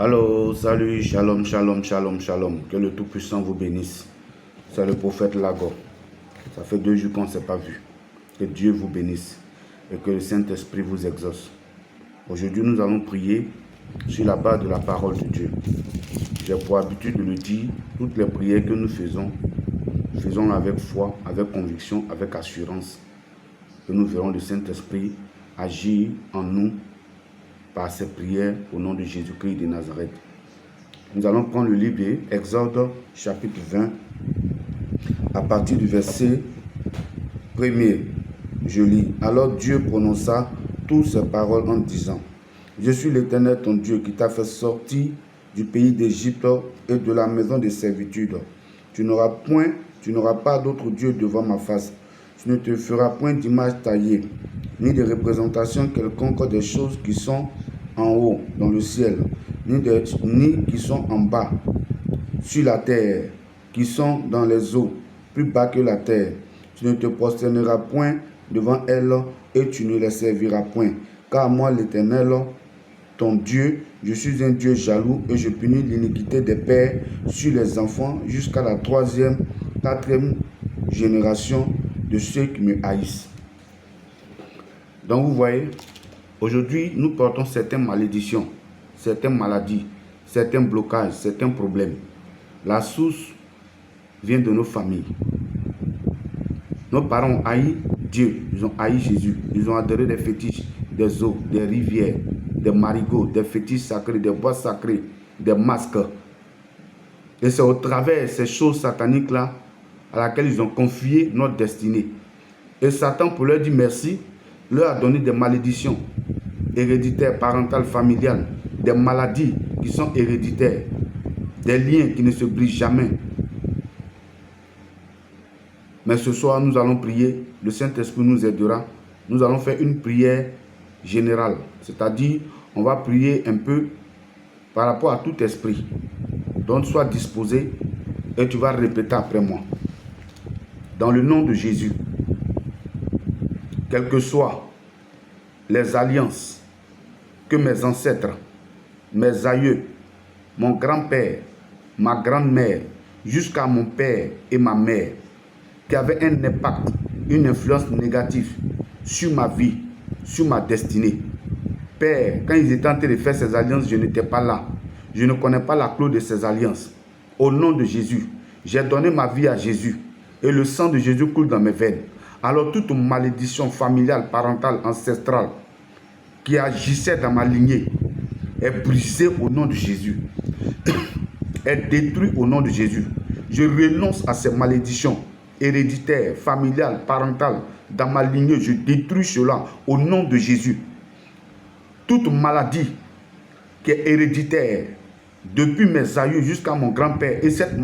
Allô, salut, shalom, shalom, shalom, shalom. Que le Tout-Puissant vous bénisse. C'est le prophète Lago. Ça fait 2 jours qu'on ne s'est pas vu. Que Dieu vous bénisse et que le Saint-Esprit vous exauce. Aujourd'hui, nous allons prier sur la base de la parole de Dieu. J'ai pour habitude de le dire, toutes les prières que nous faisons avec foi, avec conviction, avec assurance. Que nous verrons le Saint-Esprit agir en nous par ces prières au nom de Jésus-Christ de Nazareth. Nous allons prendre le livre d'Exode chapitre 20 à partir du verset 1er. Je lis. Alors Dieu prononça toutes ces paroles en disant: Je suis l'Éternel ton Dieu qui t'a fait sortir du pays d'Égypte et de la maison de servitude. Tu n'auras pas d'autre Dieu devant ma face. Tu ne te feras point d'image taillée, ni de représentation quelconque des choses qui sont en haut dans le ciel, ni qui sont en bas sur la terre, qui sont dans les eaux, plus bas que la terre. Tu ne te prosterneras point devant elles et tu ne les serviras point. Car moi, l'Éternel, ton Dieu, je suis un Dieu jaloux et je punis l'iniquité des pères sur les enfants jusqu'à la 3e, 4e génération de ceux qui me haïssent. Donc vous voyez, aujourd'hui nous portons certaines malédictions, certaines maladies, certains blocages, certains problèmes. La source vient de nos familles. Nos parents ont haï Dieu, ils ont haï Jésus, ils ont adoré des fétiches, des eaux, des rivières, des marigots, des fétiches sacrés, des bois sacrés, des masques. Et c'est au travers de ces choses sataniques-là à laquelle ils ont confié notre destinée. Et Satan, pour leur dire merci, leur a donné des malédictions héréditaires, parentales, familiales, des maladies qui sont héréditaires, des liens qui ne se brisent jamais. Mais ce soir, nous allons prier, le Saint-Esprit nous aidera. Nous allons faire une prière générale, c'est-à-dire, on va prier un peu par rapport à tout esprit. Donc, sois disposé et tu vas répéter après moi. Dans le nom de Jésus, quelles que soient les alliances que mes ancêtres, mes aïeux, mon grand-père, ma grand-mère, jusqu'à mon père et ma mère, qui avaient un impact, une influence négative sur ma vie, sur ma destinée. Père, quand ils étaient en train de faire ces alliances, je n'étais pas là. Je ne connais pas la clause de ces alliances. Au nom de Jésus, j'ai donné ma vie à Jésus. Et le sang de Jésus coule dans mes veines. Alors toute malédiction familiale, parentale, ancestrale qui agissait dans ma lignée est brisée au nom de Jésus. Est détruite au nom de Jésus. Je renonce à ces malédictions héréditaires, familiales, parentales dans ma lignée. Je détruis cela au nom de Jésus. Toute maladie qui est héréditaire depuis mes aïeux jusqu'à mon grand-père, et cette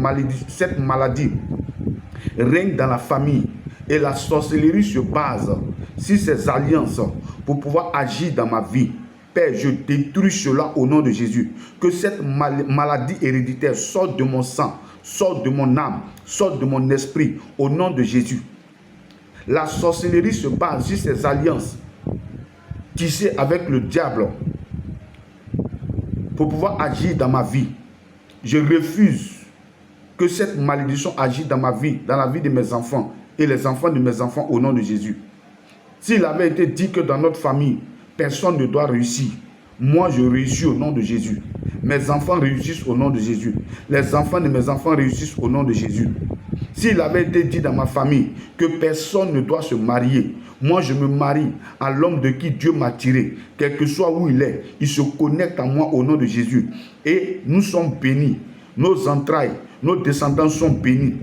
maladie règne dans la famille, et la sorcellerie se base sur ces alliances pour pouvoir agir dans ma vie. Père, je détruis cela au nom de Jésus. Que cette maladie héréditaire sorte de mon sang, sorte de mon âme, sorte de mon esprit au nom de Jésus. La sorcellerie se base sur ces alliances tissées avec le diable pour pouvoir agir dans ma vie. Je refuse que cette malédiction agisse dans ma vie, dans la vie de mes enfants et les enfants de mes enfants au nom de Jésus. S'il avait été dit que dans notre famille, personne ne doit réussir, moi je réussis au nom de Jésus. Mes enfants réussissent au nom de Jésus. Les enfants de mes enfants réussissent au nom de Jésus. S'il avait été dit dans ma famille que personne ne doit se marier, moi je me marie à l'homme de qui Dieu m'a tiré. Quel que soit où il est, il se connecte à moi au nom de Jésus. Et nous sommes bénis. Nos entrailles, nos descendants sont bénis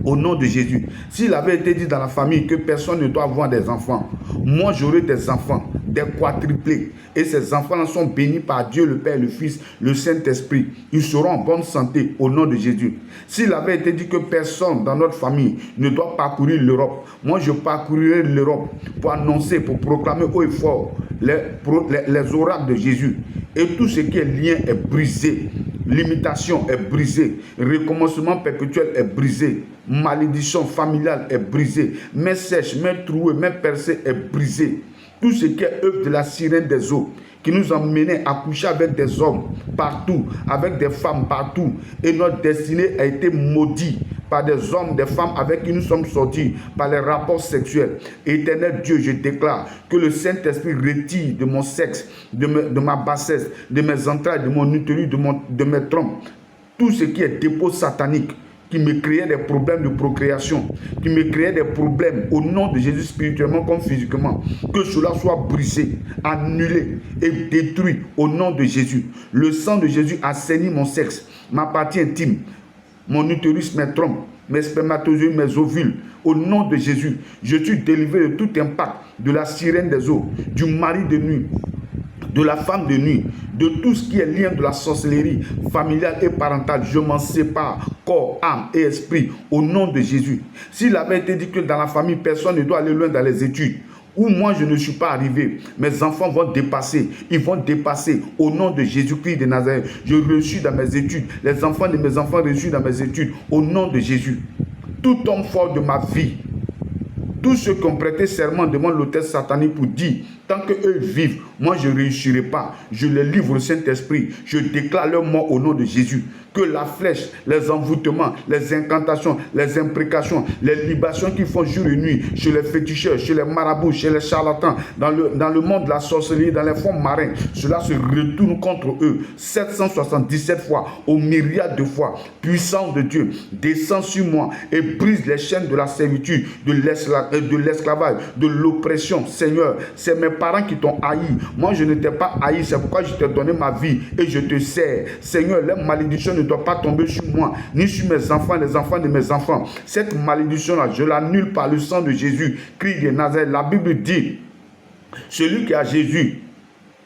au nom de Jésus. S'il avait été dit dans la famille que personne ne doit avoir des enfants, moi j'aurai des enfants, des quadruplés. Et ces enfants sont bénis par Dieu, le Père, le Fils, le Saint-Esprit. Ils seront en bonne santé au nom de Jésus. S'il avait été dit que personne dans notre famille ne doit parcourir l'Europe, moi je parcourirai l'Europe pour annoncer, pour proclamer haut et fort les oracles de Jésus. Et tout ce qui est lien est brisé. L'imitation est brisée. Recommencement perpétuel est brisé. Malédiction familiale est brisée. Main sèche, main trouée, main percée est brisée. tout ce qui est œuvre de la sirène des eaux, qui nous emmenait à coucher avec des hommes partout, avec des femmes partout, et notre destinée a été maudite par des hommes, des femmes avec qui nous sommes sortis, par les rapports sexuels. Éternel Dieu, je déclare que le Saint-Esprit retire de mon sexe, de ma bassesse, de mes entrailles, de mon utérus, de mes trompes, tout ce qui est dépôt satanique, qui me créait des problèmes de procréation, qui me créait des problèmes au nom de Jésus spirituellement comme physiquement, que cela soit brisé, annulé et détruit au nom de Jésus. Le sang de Jésus assainit mon sexe, ma partie intime, mon utérus, mes trompes, mes spermatozoïdes, mes ovules. Au nom de Jésus, je suis délivré de tout impact de la sirène des eaux, du mari de nuit, de la femme de nuit, de tout ce qui est lien de la sorcellerie familiale et parentale. Je m'en sépare, corps, âme et esprit, au nom de Jésus. S'il avait été dit que dans la famille, personne ne doit aller loin dans les études, où moi je ne suis pas arrivé, mes enfants vont dépasser, ils vont dépasser au nom de Jésus-Christ de Nazareth. Je reçus dans mes études, les enfants de mes enfants reçus dans mes études, au nom de Jésus. Tout homme fort de ma vie, tous ceux qui ont prêté serment devant l'autel satanique pour dire, tant qu'eux vivent, moi je ne réussirai pas. Je les livre au Saint-Esprit. Je déclare leur mort au nom de Jésus. Que la flèche, les envoûtements, les incantations, les imprécations, les libations qu'ils font jour et nuit, chez les féticheurs, chez les marabouts, chez les charlatans, dans le monde de la sorcellerie, dans les fonds marins, cela se retourne contre eux 777 fois, aux myriades de fois. Puissance de Dieu, descend sur moi et brise les chaînes de la servitude, de l'esclavage, de l'oppression. Seigneur, c'est mes parents qui t'ont haï. Moi, je ne t'ai pas haï, c'est pourquoi je t'ai donné ma vie et je te sers. Seigneur, les malédictions ne doivent pas tomber sur moi, ni sur mes enfants, les enfants de mes enfants. Cette malédiction-là, je l'annule par le sang de Jésus, Christ de Nazareth. La Bible dit, celui qui a Jésus,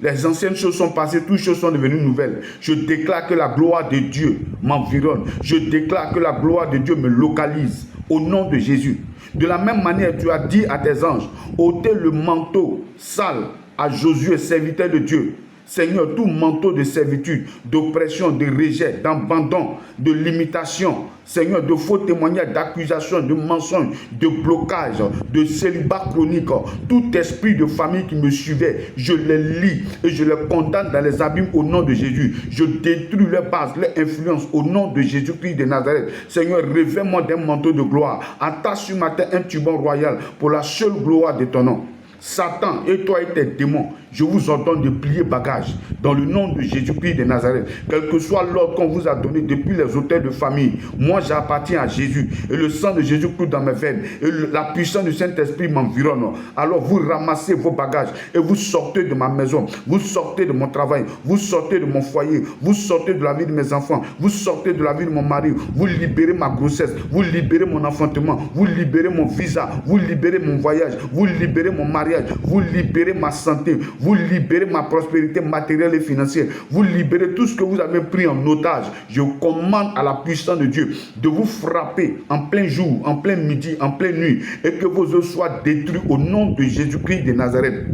les anciennes choses sont passées, toutes choses sont devenues nouvelles. Je déclare que la gloire de Dieu m'environne. Je déclare que la gloire de Dieu me localise au nom de Jésus. De la même manière, tu as dit à tes anges, ôtez le manteau sale à Josué, serviteur de Dieu. Seigneur, tout manteau de servitude, d'oppression, de rejet, d'abandon, de limitation, Seigneur, de faux témoignages, d'accusations, de mensonges, de blocages, de célibat chronique, tout esprit de famille qui me suivait, je les lis et je les condamne dans les abîmes au nom de Jésus. Je détruis leurs bases, leurs influences au nom de Jésus-Christ de Nazareth. Seigneur, revêt-moi d'un manteau de gloire, attache sur ma tête un turban royal pour la seule gloire de ton nom. Satan et toi et tes démons, je vous ordonne de plier bagage dans le nom de Jésus-Christ de Nazareth. Quel que soit l'ordre qu'on vous a donné depuis les autels de famille, moi j'appartiens à Jésus et le sang de Jésus coule dans mes veines et la puissance du Saint-Esprit m'environne. Alors vous ramassez vos bagages et vous sortez de ma maison, vous sortez de mon travail, vous sortez de mon foyer, vous sortez de la vie de mes enfants, vous sortez de la vie de mon mari, vous libérez ma grossesse, vous libérez mon enfantement, vous libérez mon visa, vous libérez mon voyage, vous libérez mon mariage, vous libérez ma santé, vous libérez ma prospérité matérielle et financière, vous libérez tout ce que vous avez pris en otage. Je commande à la puissance de Dieu de vous frapper en plein jour, en plein midi, en pleine nuit, et que vos œuvres soient détruits au nom de Jésus-Christ de Nazareth.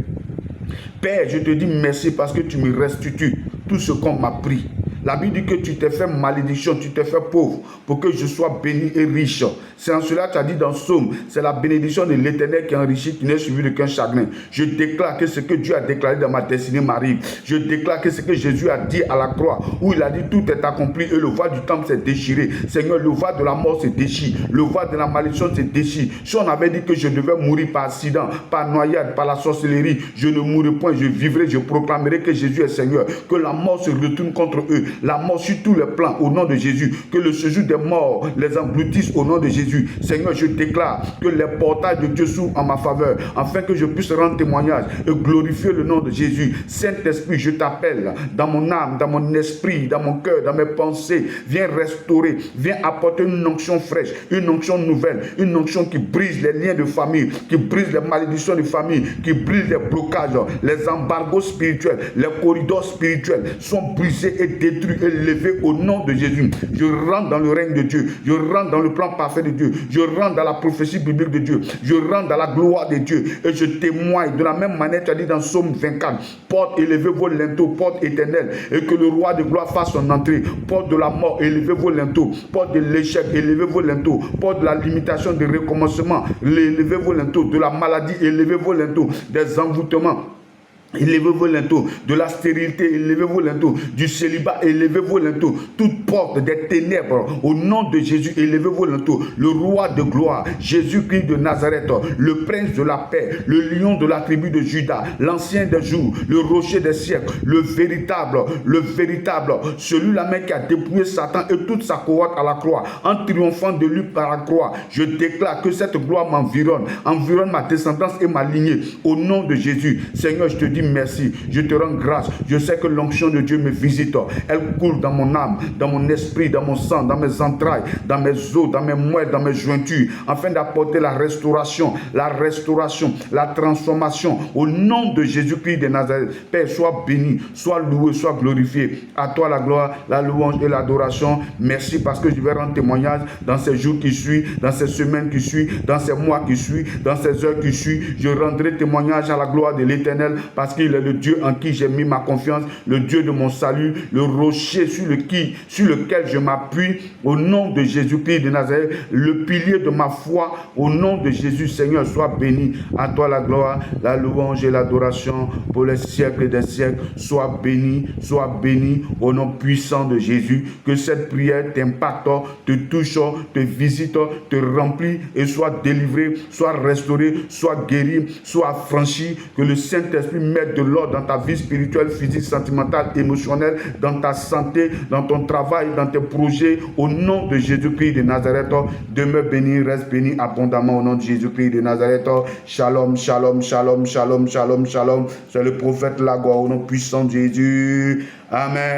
Père, je te dis merci parce que tu me restitues tout ce qu'on m'a pris. La Bible dit que tu t'es fait malédiction, tu t'es fait pauvre pour que je sois béni et riche. C'est en cela que tu as dit dans Psaume, c'est la bénédiction de l'Éternel qui enrichit, qui n'est suivi de qu'un chagrin. Je déclare que ce que Dieu a déclaré dans ma destinée m'arrive. Je déclare que ce que Jésus a dit à la croix, où il a dit tout est accompli et le voile du temple s'est déchiré. Seigneur, le voile de la mort se déchire, le voile de la malédiction se déchire. Si on avait dit que je devais mourir par accident, par noyade, par la sorcellerie, je ne mourrai point, je vivrai, je proclamerai que Jésus est Seigneur, que la mort se retourne contre eux. La mort sur tous les plans au nom de Jésus. Que le séjour des morts les engloutisse au nom de Jésus. Seigneur, je déclare que les portails de Dieu s'ouvrent en ma faveur, afin que je puisse rendre témoignage et glorifier le nom de Jésus. Saint-Esprit, je t'appelle dans mon âme, dans mon esprit, dans mon cœur, dans mes pensées. Viens restaurer, viens apporter une onction fraîche, une onction nouvelle, une onction qui brise les liens de famille, qui brise les malédictions de famille, qui brise les blocages, les embargos spirituels, les corridors spirituels sont brisés et détruits détruit et levé au nom de Jésus. Je rentre dans le règne de Dieu. Je rentre dans le plan parfait de Dieu. Je rentre dans la prophétie biblique de Dieu. Je rentre dans la gloire de Dieu. Et je témoigne de la même manière, tu as dit dans Psaume 24, porte, élevez vos linteaux, porte éternelle, et que le roi de gloire fasse son entrée. Porte de la mort, élevez vos linteaux. Porte de l'échec, élevez vos linteaux. Porte de la limitation, de recommencement, élevez vos linteaux. De la maladie, élevez vos linteaux. Des envoûtements, élevez vos linteaux. De la stérilité, élevez vos linteaux. Du célibat, élevez vos linteaux. Toute porte des ténèbres, au nom de Jésus, élevez vos linteaux. Le roi de gloire, Jésus-Christ de Nazareth, le prince de la paix, le lion de la tribu de Juda, l'ancien des jours, le rocher des siècles, le véritable, celui-là même qui a dépouillé Satan et toute sa cohorte à la croix, en triomphant de lui par la croix. Je déclare que cette gloire m'environne, environne ma descendance et ma lignée, au nom de Jésus. Seigneur, je te dis merci, je te rends grâce. Je sais que l'onction de Dieu me visite. Elle coule dans mon âme, dans mon esprit, dans mon sang, dans mes entrailles, dans mes os, dans mes moelles, dans mes jointures, afin d'apporter la restauration, la transformation. Au nom de Jésus-Christ de Nazareth, Père, sois béni, sois loué, sois glorifié. À toi la gloire, la louange et l'adoration. Merci parce que je vais rendre témoignage dans ces jours qui suivent, dans ces semaines qui suivent, dans ces mois qui suivent, dans ces heures qui suivent. Je rendrai témoignage à la gloire de l'Éternel parce qu'il est le Dieu en qui j'ai mis ma confiance, le Dieu de mon salut, le rocher sur lequel je m'appuie, au nom de Jésus-Christ de Nazareth, le pilier de ma foi, au nom de Jésus. Seigneur, sois béni. À toi la gloire, la louange et l'adoration pour les siècles des siècles. Sois béni, au nom puissant de Jésus. Que cette prière t'impacte, te touche, te visite, te remplit et soit délivré, soit restauré, soit guéri, soit affranchi. Que le Saint-Esprit mette de l'ordre dans ta vie spirituelle, physique, sentimentale, émotionnelle, dans ta santé, dans ton travail, dans tes projets. Au nom de Jésus-Christ de Nazareth, demeure béni, reste béni abondamment au nom de Jésus-Christ de Nazareth. Shalom, shalom, shalom, shalom, shalom, shalom. C'est le prophète Lago au nom puissant de Jésus. Amen.